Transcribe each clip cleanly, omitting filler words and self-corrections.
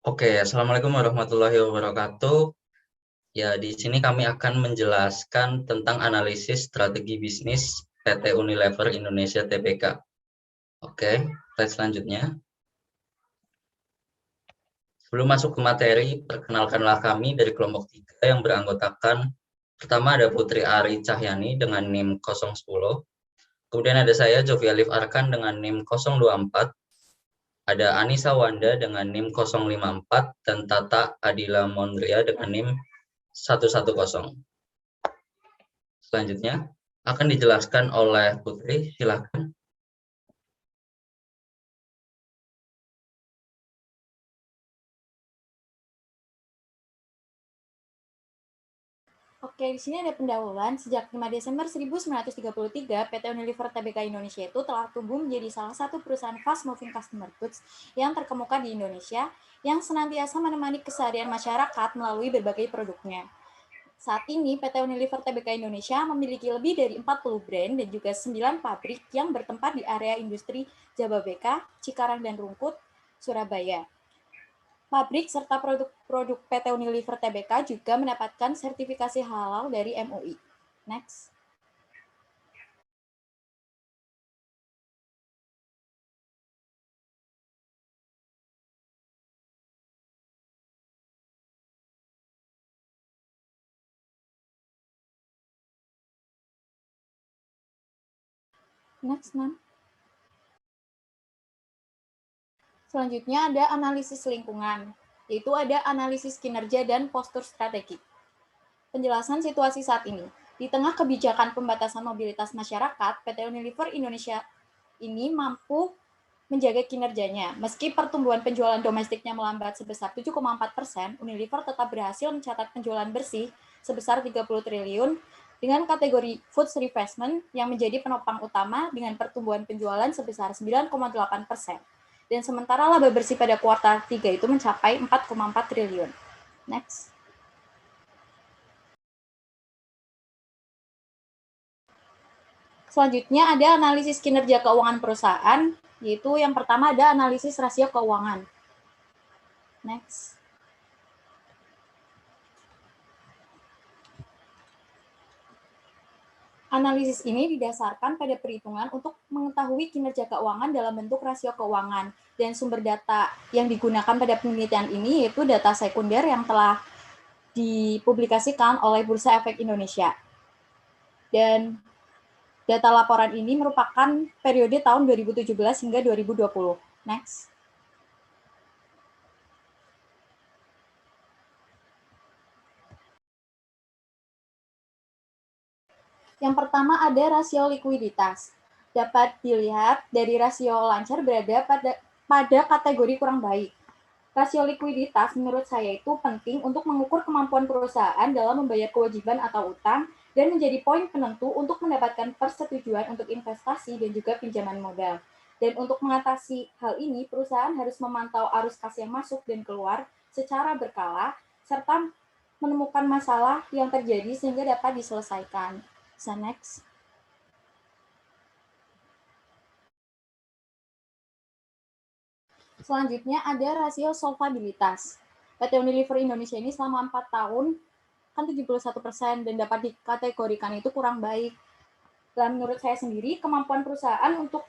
Oke, Assalamualaikum warahmatullahi wabarakatuh. Ya, di sini kami akan menjelaskan tentang analisis strategi bisnis PT Unilever Indonesia Tbk. Oke, slide selanjutnya. Sebelum masuk ke materi, perkenalkanlah kami dari kelompok 3 yang beranggotakan. Pertama ada Putri Ari Cahyani dengan NIM 010. Kemudian ada saya, Jovi Alif Arkan dengan NIM 024. Ada Anissa Wanda dengan NIM 054 dan Tata Adila Mondria dengan NIM 110. Selanjutnya akan dijelaskan oleh Putri, silakan. Oke, di sini ada pendahuluan. Sejak 5 Desember 1933, PT Unilever Tbk Indonesia itu telah tumbuh menjadi salah satu perusahaan fast moving consumer goods yang terkemuka di Indonesia yang senantiasa menemani keseharian masyarakat melalui berbagai produknya. Saat ini, PT Unilever Tbk Indonesia memiliki lebih dari 40 brand dan juga 9 pabrik yang bertempat di area industri Jababeka, Cikarang dan Rungkut, Surabaya. Pabrik serta produk-produk PT Unilever Tbk juga mendapatkan sertifikasi halal dari MUI. Next. Next, Nan. Selanjutnya ada analisis lingkungan, yaitu ada analisis kinerja dan postur strategi. Penjelasan situasi saat ini. Di tengah kebijakan pembatasan mobilitas masyarakat, PT Unilever Indonesia ini mampu menjaga kinerjanya. Meski pertumbuhan penjualan domestiknya melambat sebesar 7,4%, Unilever tetap berhasil mencatat penjualan bersih sebesar 30 triliun dengan kategori Foods Refreshment yang menjadi penopang utama dengan pertumbuhan penjualan sebesar 9,8%. Dan sementara laba bersih pada kuartal 3 itu mencapai 4,4 triliun. Next. Selanjutnya ada analisis kinerja keuangan perusahaan, yaitu yang pertama ada analisis rasio keuangan. Next. Analisis ini didasarkan pada perhitungan untuk mengetahui kinerja keuangan dalam bentuk rasio keuangan. Dan sumber data yang digunakan pada penelitian ini yaitu data sekunder yang telah dipublikasikan oleh Bursa Efek Indonesia. Dan data laporan ini merupakan periode tahun 2017 hingga 2020. Next. Yang pertama ada rasio likuiditas. Dapat dilihat dari rasio lancar berada pada kategori kurang baik. Rasio likuiditas menurut saya itu penting untuk mengukur kemampuan perusahaan dalam membayar kewajiban atau utang dan menjadi poin penentu untuk mendapatkan persetujuan untuk investasi dan juga pinjaman modal. Dan untuk mengatasi hal ini, perusahaan harus memantau arus kas yang masuk dan keluar secara berkala, serta menemukan masalah yang terjadi sehingga dapat diselesaikan. So next. Selanjutnya ada rasio solvabilitas. PT Unilever Indonesia ini selama 4 tahun kan 71% dan dapat dikategorikan itu kurang baik. Dan menurut saya sendiri, kemampuan perusahaan untuk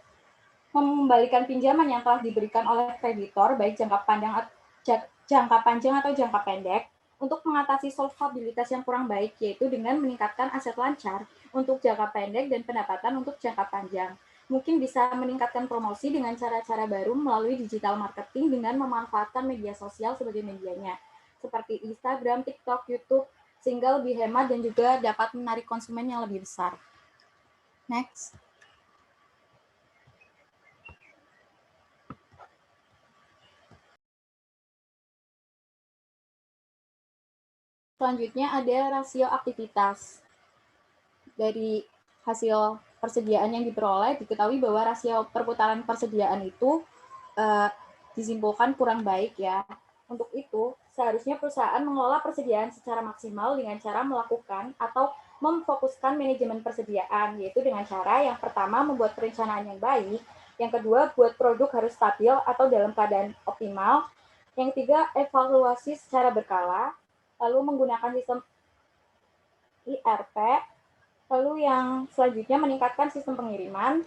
mengembalikan pinjaman yang telah diberikan oleh kreditor, baik jangka panjang atau jangka pendek, untuk mengatasi solvabilitas yang kurang baik, yaitu dengan meningkatkan aset lancar untuk jangka pendek dan pendapatan untuk jangka panjang. Mungkin bisa meningkatkan promosi dengan cara-cara baru melalui digital marketing dengan memanfaatkan media sosial sebagai medianya, seperti Instagram, TikTok, YouTube, sehingga lebih hemat dan juga dapat menarik konsumen yang lebih besar. Next. Selanjutnya ada rasio aktivitas. Dari hasil persediaan yang diperoleh, diketahui bahwa rasio perputaran persediaan itu disimpulkan kurang baik ya. Untuk itu, seharusnya perusahaan mengelola persediaan secara maksimal dengan cara melakukan atau memfokuskan manajemen persediaan, yaitu dengan cara yang pertama membuat perencanaan yang baik, yang kedua buat produk harus stabil atau dalam keadaan optimal, Yang ketiga, evaluasi secara berkala, lalu menggunakan sistem IRP, lalu yang selanjutnya meningkatkan sistem pengiriman,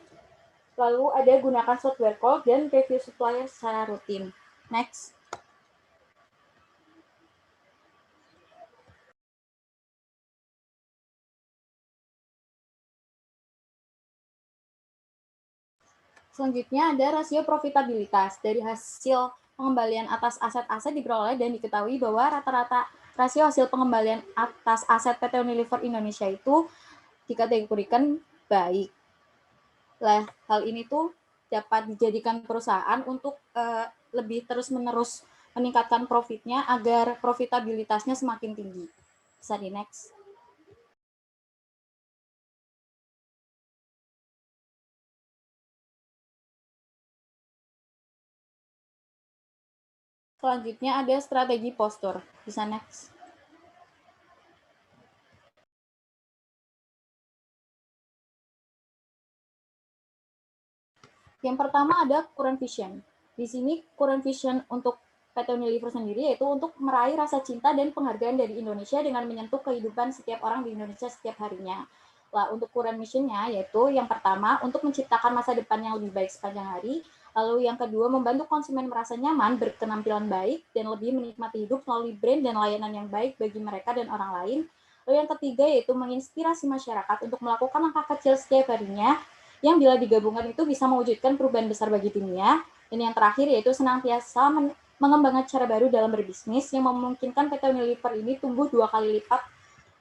lalu ada gunakan software call dan review supplier secara rutin. Next. Selanjutnya ada rasio profitabilitas. Dari hasil pengembalian atas aset-aset diperoleh dan diketahui bahwa rata-rata rasio hasil pengembalian atas aset PT Unilever Indonesia itu dikategorikan baik. Lah, hal ini tuh dapat dijadikan perusahaan untuk lebih terus-menerus meningkatkan profitnya agar profitabilitasnya semakin tinggi. Bisa di next. Selanjutnya ada strategi postur. Bisa next. Yang pertama ada current vision. Di sini current vision untuk PT Unilever sendiri yaitu untuk meraih rasa cinta dan penghargaan dari Indonesia dengan menyentuh kehidupan setiap orang di Indonesia setiap harinya. Lah, untuk current mission-nya yaitu yang pertama untuk menciptakan masa depan yang lebih baik sepanjang hari. Lalu yang kedua membantu konsumen merasa nyaman, berpenampilan baik, dan lebih menikmati hidup melalui brand dan layanan yang baik bagi mereka dan orang lain. Lalu yang ketiga yaitu menginspirasi masyarakat untuk melakukan langkah kecil setiap harinya yang bila digabungkan itu bisa mewujudkan perubahan besar bagi dunia. Dan yang terakhir yaitu senantiasa mengembangkan cara baru dalam berbisnis yang memungkinkan PT Unilever ini tumbuh 2 kali lipat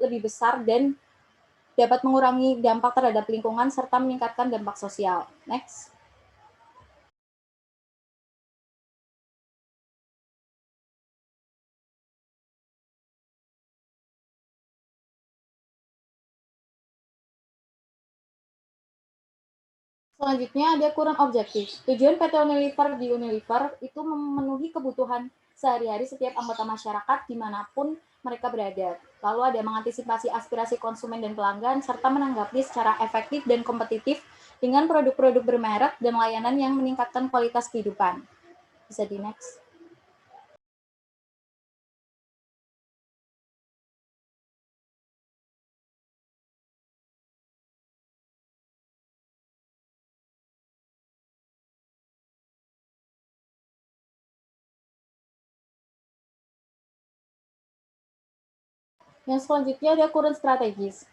lebih besar dan dapat mengurangi dampak terhadap lingkungan serta meningkatkan dampak sosial. Next. Selanjutnya ada current objektif. Tujuan PT Unilever di Unilever itu memenuhi kebutuhan sehari-hari setiap anggota masyarakat dimanapun mereka berada. Lalu ada mengantisipasi aspirasi konsumen dan pelanggan, serta menanggapi secara efektif dan kompetitif dengan produk-produk bermerek dan layanan yang meningkatkan kualitas kehidupan. Bisa di next. Yang selanjutnya ada current strategis.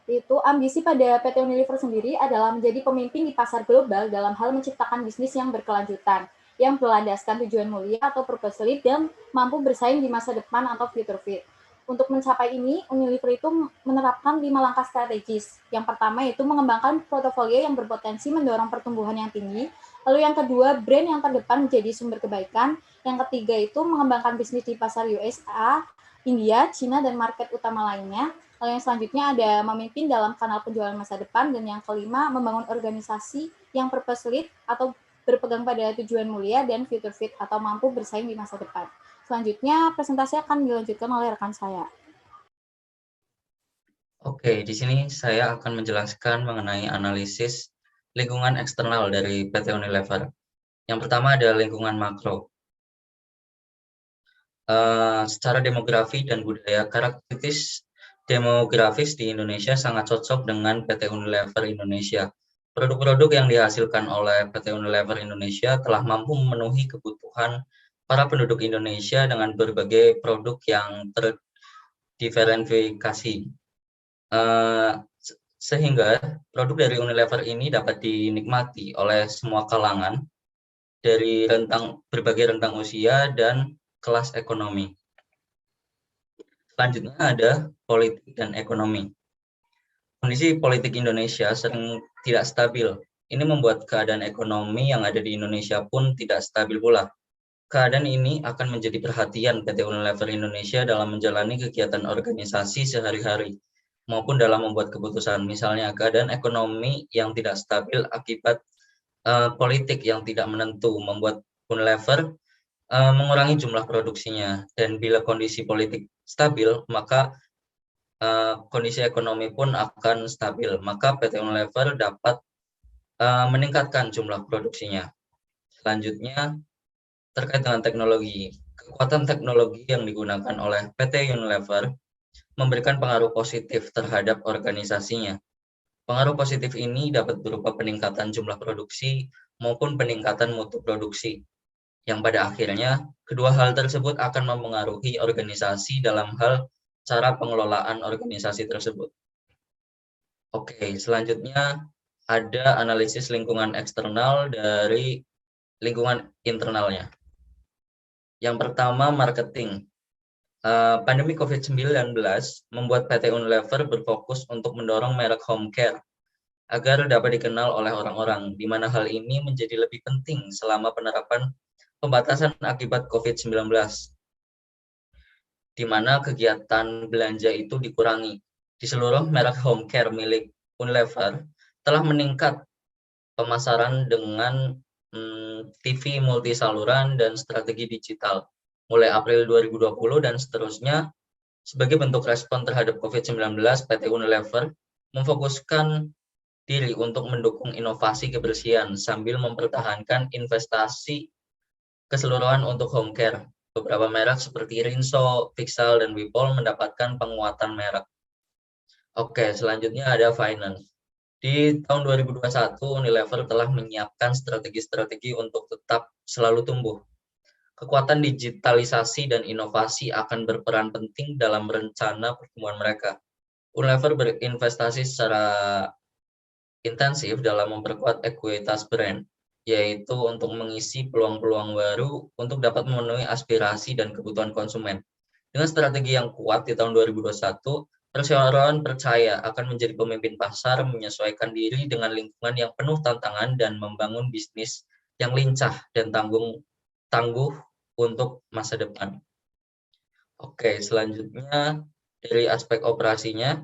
Itu ambisi pada PT Unilever sendiri adalah menjadi pemimpin di pasar global dalam hal menciptakan bisnis yang berkelanjutan, yang berlandaskan tujuan mulia atau purpose led dan mampu bersaing di masa depan atau future fit. Untuk mencapai ini, Unilever itu menerapkan 5 langkah strategis. Yang pertama yaitu mengembangkan portofolio yang berpotensi mendorong pertumbuhan yang tinggi. Lalu yang kedua, brand yang terdepan menjadi sumber kebaikan. Yang ketiga itu mengembangkan bisnis di pasar USA, India, China, dan market utama lainnya. Lalu yang selanjutnya ada memimpin dalam kanal penjualan masa depan, dan yang kelima membangun organisasi yang purpose led atau berpegang pada tujuan mulia dan future fit atau mampu bersaing di masa depan. Selanjutnya presentasi akan dilanjutkan oleh rekan saya. Oke, di sini saya akan menjelaskan mengenai analisis lingkungan eksternal dari PT Unilever. Yang pertama ada lingkungan makro. Secara demografi dan budaya, karakteristik demografis di Indonesia sangat cocok dengan PT Unilever Indonesia. Produk-produk yang dihasilkan oleh PT Unilever Indonesia telah mampu memenuhi kebutuhan para penduduk Indonesia dengan berbagai produk yang terdiversifikasi. Sehingga produk dari Unilever ini dapat dinikmati oleh semua kalangan dari berbagai rentang usia dan kelas ekonomi. Selanjutnya ada politik dan ekonomi. Kondisi politik Indonesia sering tidak stabil. Ini membuat keadaan ekonomi yang ada di Indonesia pun tidak stabil pula. Keadaan ini akan menjadi perhatian PT Unilever Indonesia dalam menjalani kegiatan organisasi sehari-hari maupun dalam membuat keputusan. Misalnya keadaan ekonomi yang tidak stabil akibat politik yang tidak menentu membuat Unilever mengurangi jumlah produksinya, dan bila kondisi politik stabil maka kondisi ekonomi pun akan stabil, maka PT Unilever dapat meningkatkan jumlah produksinya. Selanjutnya terkait dengan teknologi. Kekuatan teknologi yang digunakan oleh PT Unilever memberikan pengaruh positif terhadap organisasinya. Pengaruh positif ini dapat berupa peningkatan jumlah produksi maupun peningkatan mutu produksi, yang pada akhirnya kedua hal tersebut akan mempengaruhi organisasi dalam hal cara pengelolaan organisasi tersebut. Oke, selanjutnya ada analisis lingkungan eksternal dari lingkungan internalnya. Yang pertama, marketing. Pandemi COVID-19 membuat PT Unilever berfokus untuk mendorong merek home care agar dapat dikenal oleh orang-orang, di mana hal ini menjadi lebih penting selama penerapan pembatasan akibat COVID-19, di mana kegiatan belanja itu dikurangi. Di seluruh merek home care milik Unilever telah meningkat pemasaran dengan TV multi saluran dan strategi digital mulai April 2020 dan seterusnya. Sebagai bentuk respon terhadap COVID-19, PT Unilever memfokuskan diri untuk mendukung inovasi kebersihan sambil mempertahankan investasi keseluruhan untuk home care. Beberapa merek seperti Rinso, Vixal, dan Wipol mendapatkan penguatan merek. Oke, selanjutnya ada finance. Di tahun 2021, Unilever telah menyiapkan strategi-strategi untuk tetap selalu tumbuh. Kekuatan digitalisasi dan inovasi akan berperan penting dalam rencana pertumbuhan mereka. Unilever berinvestasi secara intensif dalam memperkuat ekuitas brand, yaitu untuk mengisi peluang-peluang baru untuk dapat memenuhi aspirasi dan kebutuhan konsumen. Dengan strategi yang kuat di tahun 2021, perseroan percaya akan menjadi pemimpin pasar, menyesuaikan diri dengan lingkungan yang penuh tantangan, dan membangun bisnis yang lincah dan tangguh untuk masa depan. Oke, selanjutnya dari aspek operasinya,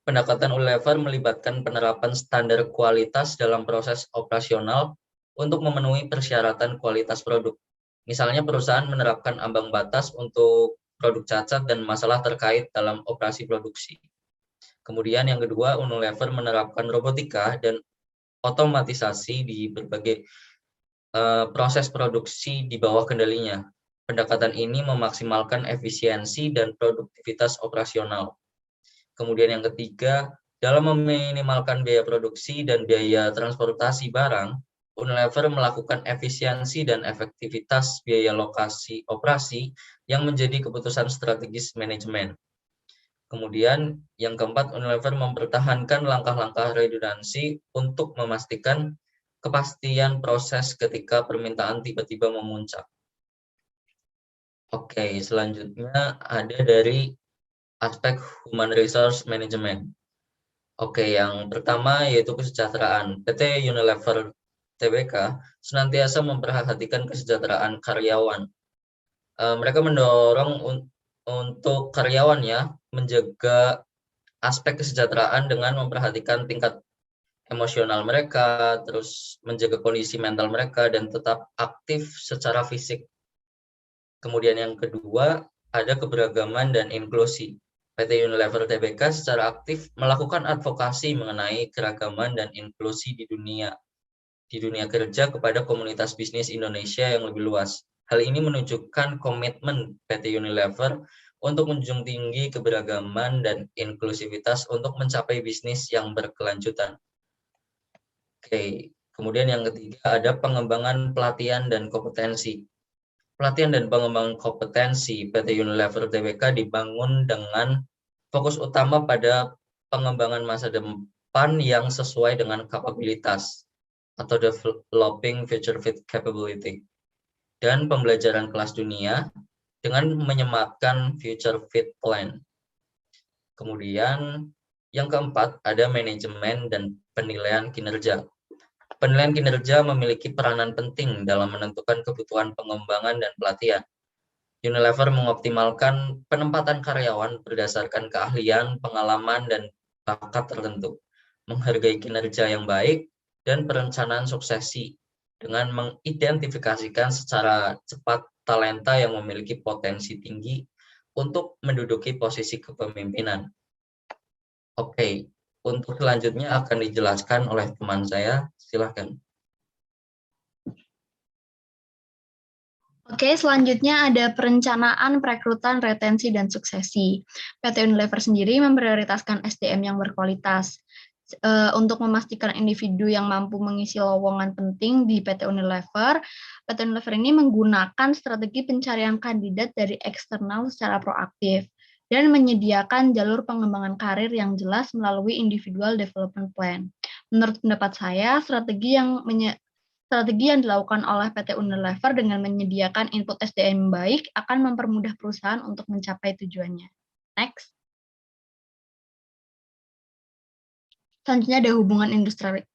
pendekatan Unilever melibatkan penerapan standar kualitas dalam proses operasional untuk memenuhi persyaratan kualitas produk. Misalnya perusahaan menerapkan ambang batas untuk produk cacat dan masalah terkait dalam operasi produksi. Kemudian yang kedua, Unilever menerapkan robotika dan otomatisasi di berbagai proses produksi di bawah kendalinya. Pendekatan ini memaksimalkan efisiensi dan produktivitas operasional. Kemudian yang ketiga, dalam meminimalkan biaya produksi dan biaya transportasi barang, Unilever melakukan efisiensi dan efektivitas biaya lokasi operasi yang menjadi keputusan strategis manajemen. Kemudian yang keempat, Unilever mempertahankan langkah-langkah redundansi untuk memastikan kepastian proses ketika permintaan tiba-tiba memuncak. Oke, selanjutnya ada dari aspek human resource management. Oke, yang pertama yaitu kesejahteraan. PT Unilever Tbk senantiasa memperhatikan kesejahteraan karyawan. Mereka mendorong untuk karyawannya menjaga aspek kesejahteraan dengan memperhatikan tingkat emosional mereka, terus menjaga kondisi mental mereka, dan tetap aktif secara fisik. Kemudian yang kedua, ada keberagaman dan inklusi. PT Unilever Tbk secara aktif melakukan advokasi mengenai keragaman dan inklusi di dunia kerja kepada komunitas bisnis Indonesia yang lebih luas. Hal ini menunjukkan komitmen PT Unilever untuk menjunjung tinggi keberagaman dan inklusivitas untuk mencapai bisnis yang berkelanjutan. Oke, kemudian yang ketiga ada pengembangan pelatihan dan kompetensi. Pelatihan dan pengembangan kompetensi PT Unilever Tbk dibangun dengan fokus utama pada pengembangan masa depan yang sesuai dengan kapabilitas atau developing future fit capability, dan pembelajaran kelas dunia dengan menyematkan future fit plan. Kemudian yang keempat ada manajemen dan penilaian kinerja. Penilaian kinerja memiliki peranan penting dalam menentukan kebutuhan pengembangan dan pelatihan. Unilever mengoptimalkan penempatan karyawan berdasarkan keahlian, pengalaman, dan bakat tertentu, menghargai kinerja yang baik, dan perencanaan suksesi dengan mengidentifikasikan secara cepat talenta yang memiliki potensi tinggi untuk menduduki posisi kepemimpinan. Oke, untuk selanjutnya akan dijelaskan oleh teman saya, silakan. Oke, selanjutnya ada perencanaan, perekrutan, retensi, dan suksesi. PT Unilever sendiri memprioritaskan SDM yang berkualitas. Untuk memastikan individu yang mampu mengisi lowongan penting di PT Unilever ini menggunakan strategi pencarian kandidat dari eksternal secara proaktif dan menyediakan jalur pengembangan karir yang jelas melalui individual development plan. Menurut pendapat saya, strategi yang dilakukan oleh PT Unilever dengan menyediakan input SDM baik akan mempermudah perusahaan untuk mencapai tujuannya. Next. Selanjutnya ada hubungan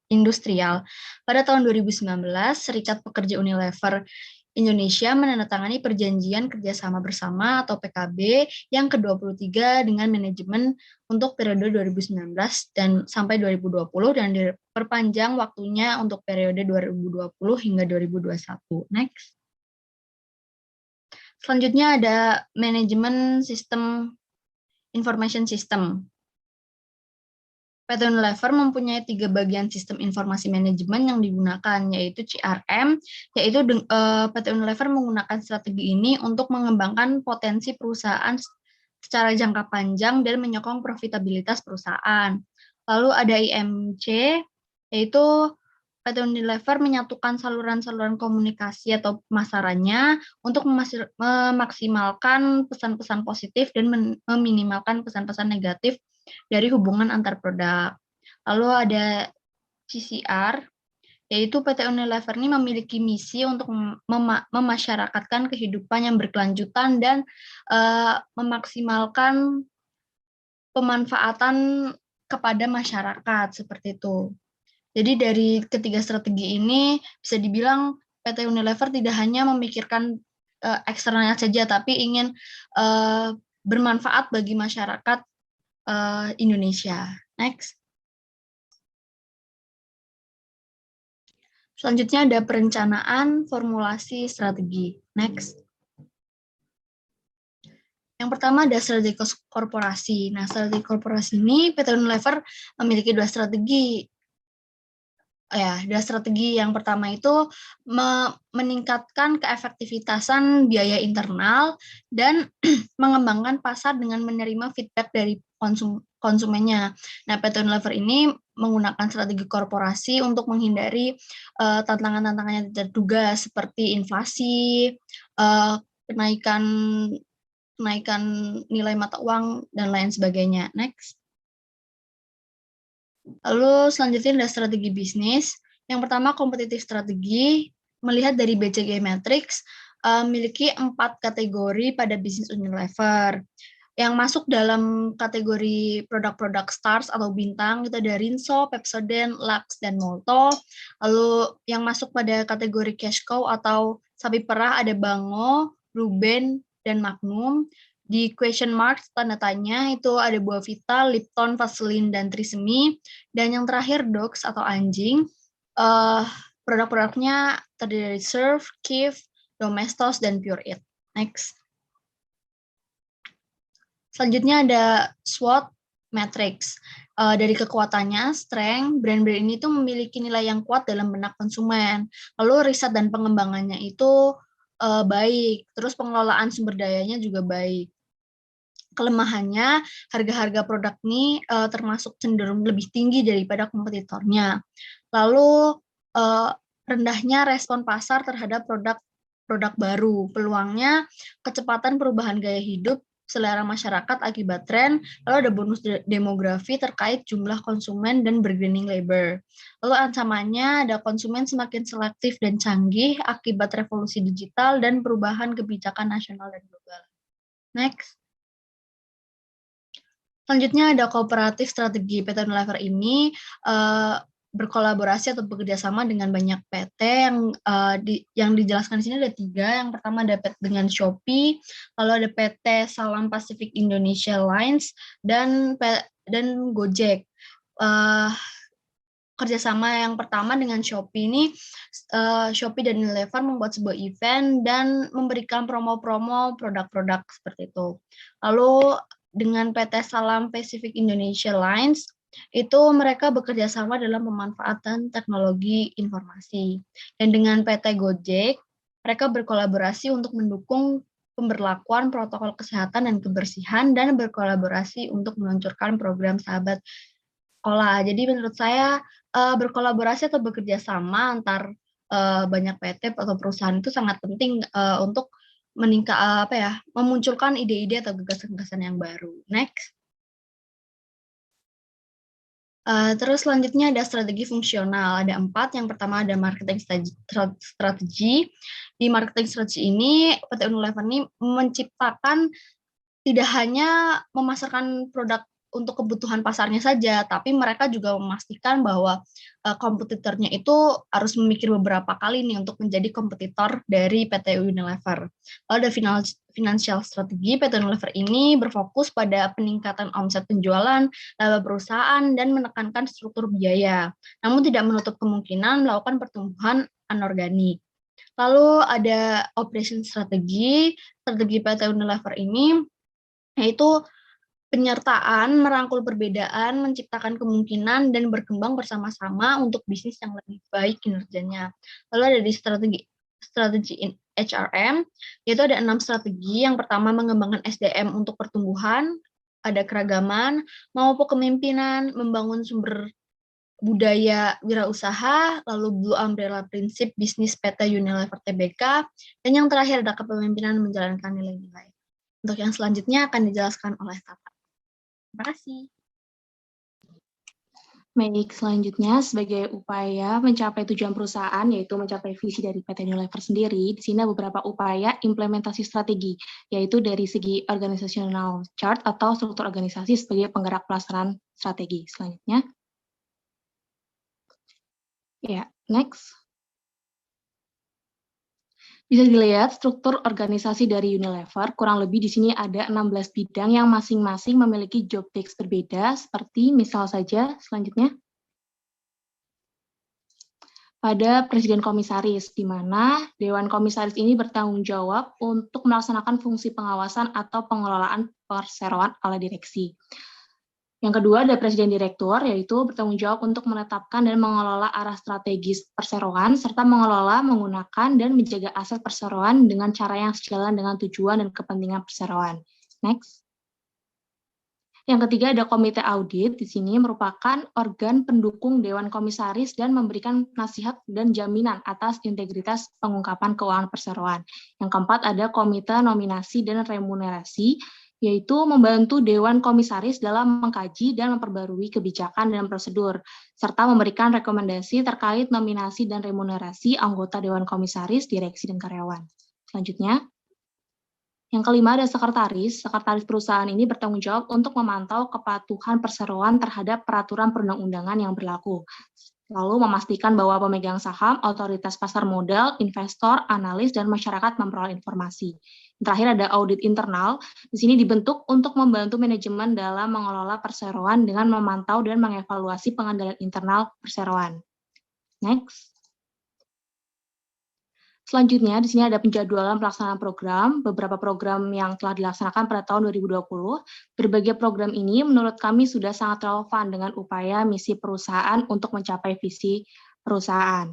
industrial. Pada tahun 2019, Serikat Pekerja Unilever Indonesia menandatangani perjanjian kerjasama bersama atau PKB yang ke-23 dengan manajemen untuk periode 2019 dan sampai 2020 dan diperpanjang waktunya untuk periode 2020 hingga 2021. Next. Selanjutnya ada manajemen sistem information system. PT Unilever mempunyai 3 bagian sistem informasi manajemen yang digunakan, yaitu CRM, yaitu PT Unilever menggunakan strategi ini untuk mengembangkan potensi perusahaan secara jangka panjang dan menyokong profitabilitas perusahaan. Lalu ada IMC, yaitu PT Unilever menyatukan saluran-saluran komunikasi atau pemasarannya untuk memaksimalkan pesan-pesan positif dan meminimalkan pesan-pesan negatif dari hubungan antar produk. Lalu ada CCR, yaitu PT Unilever ini memiliki misi untuk memasyarakatkan kehidupan yang berkelanjutan dan memaksimalkan pemanfaatan kepada masyarakat, seperti itu. Jadi dari ketiga strategi ini bisa dibilang PT Unilever tidak hanya memikirkan eksternalnya saja, tapi ingin bermanfaat bagi masyarakat Indonesia. Next. Selanjutnya ada perencanaan, formulasi, strategi. Next. Yang pertama ada strategi korporasi. Nah, strategi korporasi ini PT Unilever memiliki 2 strategi. Yang pertama itu meningkatkan keefektivitasan biaya internal dan mengembangkan pasar dengan menerima feedback dari konsumennya. Nah, PT Unilever ini menggunakan strategi korporasi untuk menghindari tantangan-tantangan yang tidak terduga seperti inflasi, kenaikan nilai mata uang, dan lain sebagainya. Next. Lalu selanjutnya ada strategi bisnis. Yang pertama, kompetitif strategi. Melihat dari BCG Matrix, memiliki 4 kategori pada bisnis Unilever. Yang masuk dalam kategori produk-produk stars atau bintang, itu ada Rinso, Pepsodent, Lux, dan Molto. Lalu yang masuk pada kategori cash cow atau sapi perah ada Bango, Ruben, dan Magnum. Di question mark, tanda tanya, itu ada Buah Vita, Lipton, Vaseline, dan Trisemi. Dan yang terakhir, dogs atau anjing. Produk-produknya terdiri dari Surf, Kif, Domestos, dan Pure Eat. Next. Selanjutnya ada SWOT Matrix. Dari kekuatannya, strength, brand-brand ini tuh memiliki nilai yang kuat dalam benak konsumen. Lalu riset dan pengembangannya itu baik. Terus pengelolaan sumber dayanya juga baik. Kelemahannya, harga-harga produk ini termasuk cenderung lebih tinggi daripada kompetitornya. Lalu rendahnya respon pasar terhadap produk baru. Peluangnya kecepatan perubahan gaya hidup, selera masyarakat akibat tren, lalu ada bonus demografi terkait jumlah konsumen dan bargaining labor. Lalu ancamannya ada konsumen semakin selektif dan canggih akibat revolusi digital dan perubahan kebijakan nasional dan global. Next. Selanjutnya ada kooperatif strategi. PT Unilever ini berkolaborasi atau bekerja sama dengan banyak PT yang dijelaskan di sini ada 3. Yang pertama ada PT dengan Shopee, lalu ada PT Salam Pacific Indonesia Lines, dan Gojek. Kerjasama yang pertama dengan Shopee ini, Shopee dan Unilever membuat sebuah event dan memberikan promo-promo produk-produk seperti itu. Lalu dengan PT Salam Pacific Indonesia Lines, itu mereka bekerja sama dalam pemanfaatan teknologi informasi. Dan dengan PT Gojek, Mereka berkolaborasi untuk mendukung pemberlakuan protokol kesehatan dan kebersihan, dan berkolaborasi untuk meluncurkan program sahabat sekolah. Jadi menurut saya berkolaborasi atau bekerja sama antar banyak PT atau perusahaan itu sangat penting untuk memunculkan ide-ide atau gagasan-gagasan yang baru. Next. Terus selanjutnya ada strategi fungsional, ada 4. Yang pertama ada marketing strategi. Di marketing strategi ini, PT Unilever ini menciptakan tidak hanya memasarkan produk untuk kebutuhan pasarnya saja, tapi mereka juga memastikan bahwa kompetitornya itu harus memikir beberapa kali nih untuk menjadi kompetitor dari PT Unilever. Lalu ada financial strategi. PT Unilever ini berfokus pada peningkatan omset penjualan, laba perusahaan, dan menekankan struktur biaya, namun tidak menutup kemungkinan melakukan pertumbuhan anorganik. Lalu ada operation strategi. Strategi PT Unilever ini yaitu penyertaan, merangkul perbedaan, menciptakan kemungkinan, dan berkembang bersama-sama untuk bisnis yang lebih baik kinerjanya. Lalu ada di strategi HRM, yaitu ada 6 strategi. Yang pertama mengembangkan SDM untuk pertumbuhan, ada keragaman, mampu kepemimpinan, membangun sumber budaya wirausaha, lalu Blue Umbrella Prinsip bisnis PT Unilever Tbk, dan yang terakhir ada kepemimpinan menjalankan nilai-nilai. Untuk yang selanjutnya akan dijelaskan oleh Tata. Terima kasih. Baik, selanjutnya sebagai upaya mencapai tujuan perusahaan, yaitu mencapai visi dari PT Unilever sendiri, di sini ada beberapa upaya implementasi strategi, yaitu dari segi organizational chart atau struktur organisasi sebagai penggerak pelaksanaan strategi. Selanjutnya. Ya, next. Bisa dilihat struktur organisasi dari Unilever, kurang lebih di sini ada 16 bidang yang masing-masing memiliki job desk berbeda, seperti misal saja selanjutnya. Pada Presiden Komisaris, di mana Dewan Komisaris ini bertanggung jawab untuk melaksanakan fungsi pengawasan atau pengelolaan perseroan oleh direksi. Yang kedua ada Presiden Direktur, yaitu bertanggung jawab untuk menetapkan dan mengelola arah strategis perseroan, serta mengelola, menggunakan, dan menjaga aset perseroan dengan cara yang sejalan dengan tujuan dan kepentingan perseroan. Next. Yang ketiga ada Komite Audit, di sini merupakan organ pendukung Dewan Komisaris dan memberikan nasihat dan jaminan atas integritas pengungkapan keuangan perseroan. Yang keempat ada Komite Nominasi dan Remunerasi, yaitu membantu Dewan Komisaris dalam mengkaji dan memperbarui kebijakan dan prosedur, serta memberikan rekomendasi terkait nominasi dan remunerasi anggota Dewan Komisaris, direksi, dan karyawan. Selanjutnya, yang kelima ada sekretaris. Sekretaris perusahaan ini bertanggung jawab untuk memantau kepatuhan perseroan terhadap peraturan perundang-undangan yang berlaku, lalu memastikan bahwa pemegang saham, otoritas pasar modal, investor, analis, dan masyarakat memperoleh informasi. Terakhir ada audit internal, di sini dibentuk untuk membantu manajemen dalam mengelola perseroan dengan memantau dan mengevaluasi pengendalian internal perseroan. Next. Selanjutnya, di sini ada penjadwalan pelaksanaan program, beberapa program yang telah dilaksanakan pada tahun 2020. Berbagai program ini menurut kami sudah sangat relevan dengan upaya misi perusahaan untuk mencapai visi perusahaan.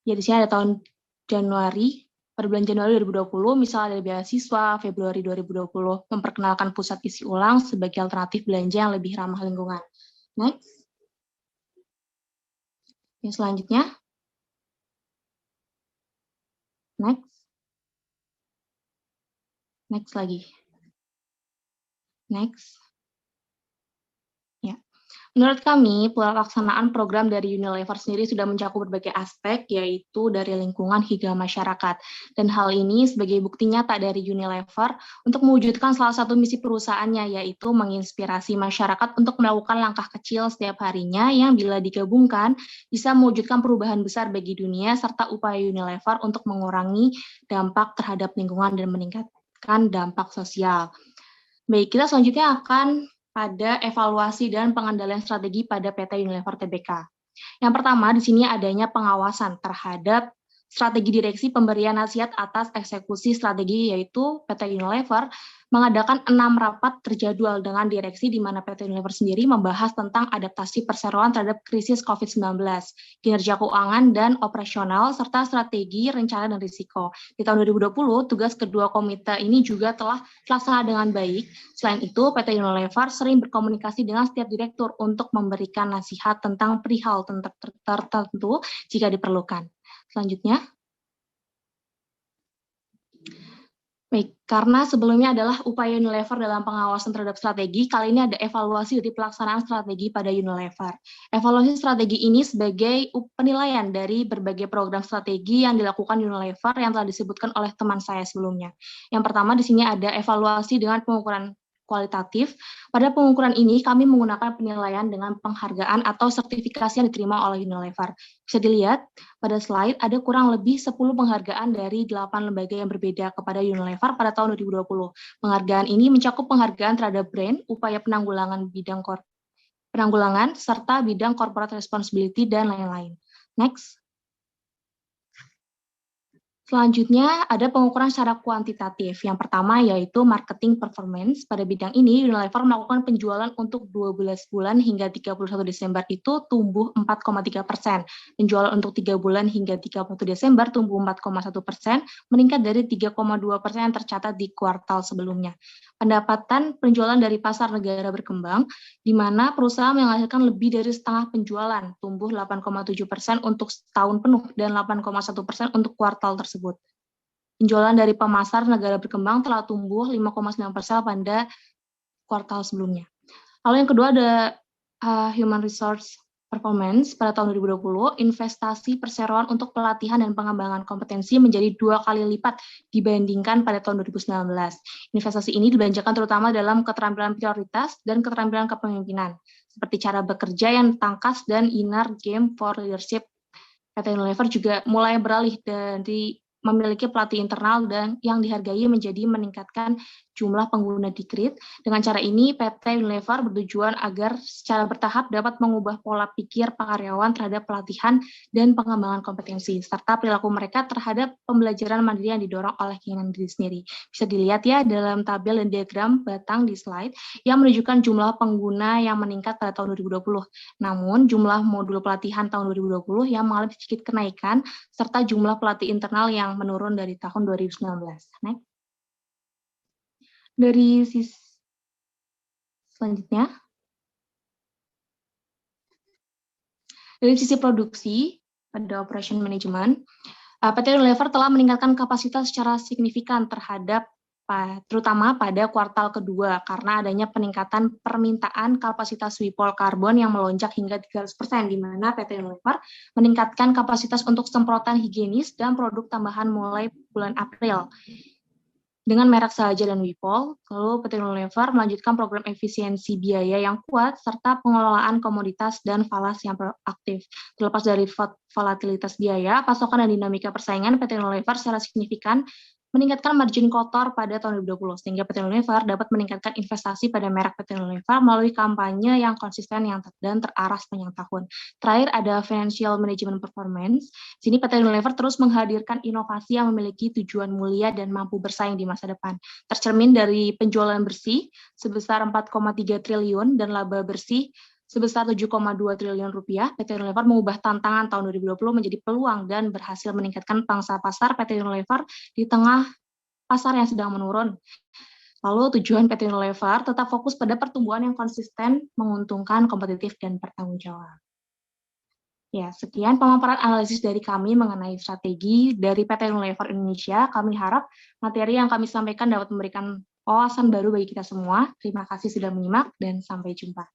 Ya, di sini ada tahun Januari, pada bulan Januari 2020, misalnya dari beasiswa, Februari 2020, memperkenalkan pusat isi ulang sebagai alternatif belanja yang lebih ramah lingkungan. Next. Yang selanjutnya. Next. Next lagi. Next. Ya. Menurut kami, pelaksanaan program dari Unilever sendiri sudah mencakup berbagai aspek, yaitu dari lingkungan hingga masyarakat. Dan hal ini sebagai bukti nyata dari Unilever untuk mewujudkan salah satu misi perusahaannya, yaitu menginspirasi masyarakat untuk melakukan langkah kecil setiap harinya yang bila digabungkan bisa mewujudkan perubahan besar bagi dunia, serta upaya Unilever untuk mengurangi dampak terhadap lingkungan dan meningkatkan dampak sosial. Baik, kita selanjutnya akan pada evaluasi dan pengendalian strategi pada PT Unilever Tbk. Yang pertama, di sini adanya pengawasan terhadap strategi direksi pemberian nasihat atas eksekusi strategi, yaitu PT Unilever mengadakan 6 rapat terjadwal dengan direksi di mana PT Unilever sendiri membahas tentang adaptasi perseroan terhadap krisis COVID-19, kinerja keuangan dan operasional, serta strategi, rencana, dan risiko. Di tahun 2020, tugas kedua komite ini juga telah terlaksana dengan baik. Selain itu, PT Unilever sering berkomunikasi dengan setiap direktur untuk memberikan nasihat tentang perihal tertentu jika diperlukan. Selanjutnya. Baik, karena sebelumnya adalah upaya Unilever dalam pengawasan terhadap strategi, kali ini ada evaluasi dari pelaksanaan strategi pada Unilever. Evaluasi strategi ini sebagai penilaian dari berbagai program strategi yang dilakukan Unilever yang telah disebutkan oleh teman saya sebelumnya. Yang pertama di sini ada evaluasi dengan pengukuran kualitatif. Pada pengukuran ini, kami menggunakan penilaian dengan penghargaan atau sertifikasi yang diterima oleh Unilever. Bisa dilihat pada slide, ada kurang lebih 10 penghargaan dari 8 lembaga yang berbeda kepada Unilever pada tahun 2020. Penghargaan ini mencakup penghargaan terhadap brand, upaya penanggulangan serta bidang corporate responsibility, dan lain-lain. Next. Selanjutnya, ada pengukuran secara kuantitatif. Yang pertama yaitu marketing performance. Pada bidang ini, Unilever melakukan penjualan untuk 12 bulan hingga 31 Desember itu tumbuh 4,3%. Penjualan untuk 3 bulan hingga 31 Desember tumbuh 4,1%, meningkat dari 3,2% yang tercatat di kuartal sebelumnya. Pendapatan penjualan dari pasar negara berkembang, di mana perusahaan menghasilkan lebih dari setengah penjualan, tumbuh 8,7% untuk setahun penuh dan 8,1% untuk kuartal tersebut. Penjualan dari pemasar negara berkembang telah tumbuh 5,9% pada kuartal sebelumnya. Lalu yang kedua ada human resource performance. Pada tahun 2020, investasi perseroan untuk pelatihan dan pengembangan kompetensi menjadi 2 kali lipat dibandingkan pada tahun 2019. Investasi ini dibelanjakan terutama dalam keterampilan prioritas dan keterampilan kepemimpinan, seperti cara bekerja yang tangkas dan inner game for leadership. PT Unilever juga mulai beralih dari memiliki pelatih internal dan yang dihargai menjadi meningkatkan jumlah pengguna Dikrit. Dengan cara ini, PT Unilever bertujuan agar secara bertahap dapat mengubah pola pikir karyawan terhadap pelatihan dan pengembangan kompetensi, serta perilaku mereka terhadap pembelajaran mandiri yang didorong oleh keinginan diri sendiri. Bisa dilihat ya dalam tabel dan diagram batang di slide yang menunjukkan jumlah pengguna yang meningkat pada tahun 2020. Namun, jumlah modul pelatihan tahun 2020 yang mengalami sedikit kenaikan, serta jumlah pelatih internal yang menurun dari tahun 2019. Next. Dari sisi selanjutnya, dari sisi produksi pada operation management, PT Unilever telah meningkatkan kapasitas secara signifikan terutama pada kuartal kedua karena adanya peningkatan permintaan kapasitas WIPOL karbon yang melonjak hingga 300%, di mana PT Unilever meningkatkan kapasitas untuk semprotan higienis dan produk tambahan mulai bulan April dengan merek Sahaja dan WIPOL. Lalu PT Unilever melanjutkan program efisiensi biaya yang kuat serta pengelolaan komoditas dan falas yang proaktif. Terlepas dari volatilitas biaya, pasokan dan dinamika persaingan, PT Unilever secara signifikan meningkatkan margin kotor pada tahun 2020, sehingga PT Unilever dapat meningkatkan investasi pada merek PT Unilever melalui kampanye yang konsisten dan terarah sepanjang tahun. Terakhir ada financial management performance. Sini PT Unilever terus menghadirkan inovasi yang memiliki tujuan mulia dan mampu bersaing di masa depan. Tercermin dari penjualan bersih sebesar 4,3 triliun dan laba bersih sebesar 7,2 triliun rupiah, PT Unilever mengubah tantangan tahun 2020 menjadi peluang dan berhasil meningkatkan pangsa pasar PT Unilever di tengah pasar yang sedang menurun. Lalu tujuan PT Unilever tetap fokus pada pertumbuhan yang konsisten, menguntungkan, kompetitif, dan bertanggung jawab. Ya, sekian pemaparan analisis dari kami mengenai strategi dari PT Unilever Indonesia. Kami harap materi yang kami sampaikan dapat memberikan wawasan baru bagi kita semua. Terima kasih sudah menyimak dan sampai jumpa.